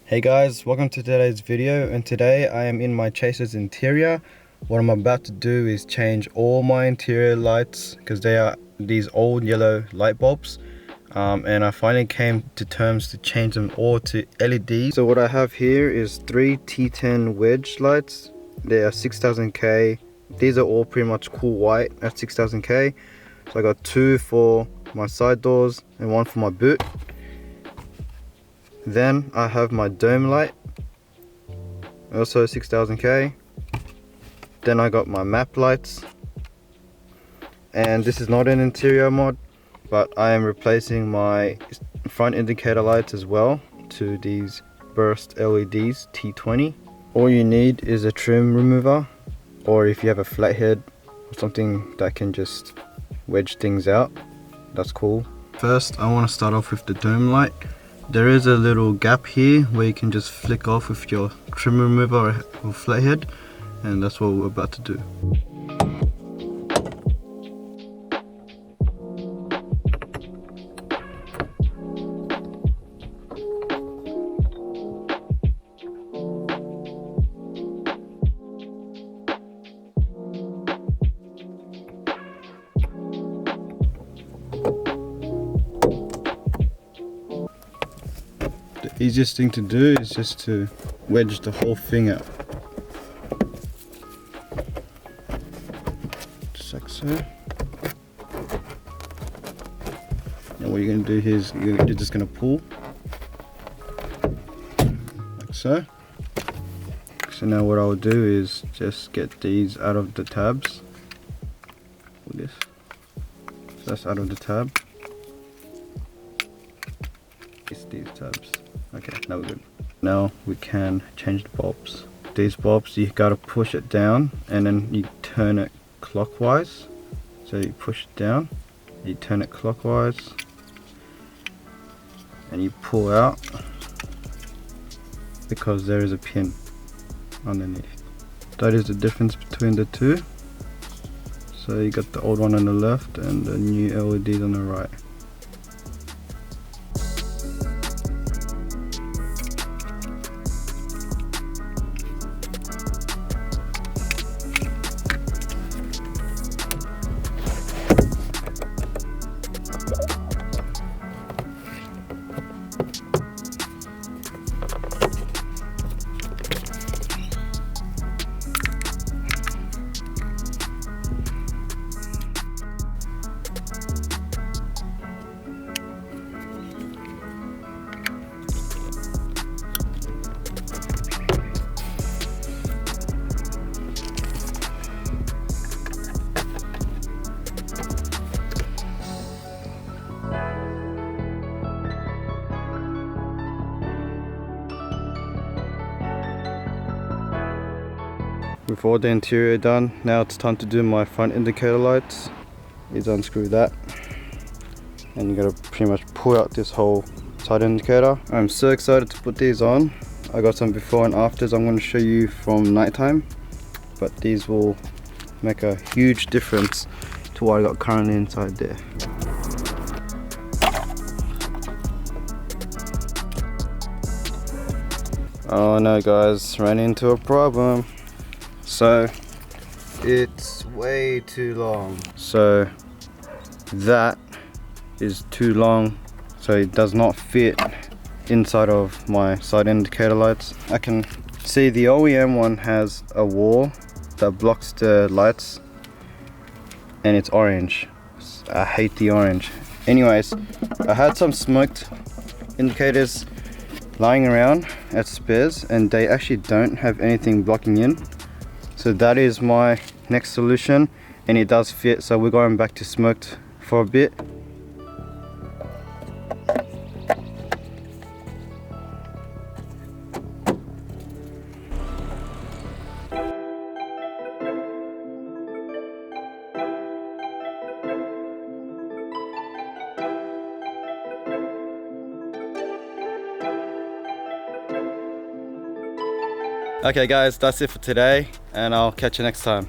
Hey guys, welcome to today's video, and today I am in my Chaser's interior. What I'm about to do is change all my interior lights because they are these old yellow light bulbs, and I finally came to terms to change them all to LED. So what I have here is 3 T10 wedge lights. They are 6000K. These are all pretty much cool white at 6000K. So I got 2 for my side doors and 1 for my boot. Then I have my dome light, also 6000K. Then I got my map lights, and this is not an interior mod, but I am replacing my front indicator lights as well to these burst LEDs T20. All you need is a trim remover, or if you have a flathead or something that can just wedge things out, that's cool. First I want to start off with the dome light. There is a little gap here where you can just flick off with your trim remover or flathead, and that's what we're about to do. The easiest thing to do is just to wedge the whole thing out. Just like so. And what you're going to do here is you're just going to pull. Like so. So now what I'll do is just get these out of the tabs. Like this. So that's out of the tab. It's these tabs. Okay, now we're good. Now we can change the bulbs. These bulbs, you gotta push it down and then you turn it clockwise. So you push it down, you turn it clockwise, and you pull out because there is a pin underneath. That is the difference between the two. So you got the old one on the left and the new LEDs on the right. With all the interior done, now it's time to do my front indicator lights. Is unscrew that, and you gotta pretty much pull out this whole side indicator. I'm so excited to put these on. I got some before and afters I'm going to show you from nighttime, but these will make a huge difference to what I got currently inside there. Oh no guys, ran into a problem. So it's way too long. So that is too long, so it does not fit inside of my side indicator lights. I can see the OEM one has a wall that blocks the lights and it's orange. I hate the orange. Anyways, I had some smoked indicators lying around at spares and they actually don't have anything blocking in. So that is my next solution, and it does fit, so we're going back to smoked for a bit. Okay guys, that's it for today, and I'll catch you next time.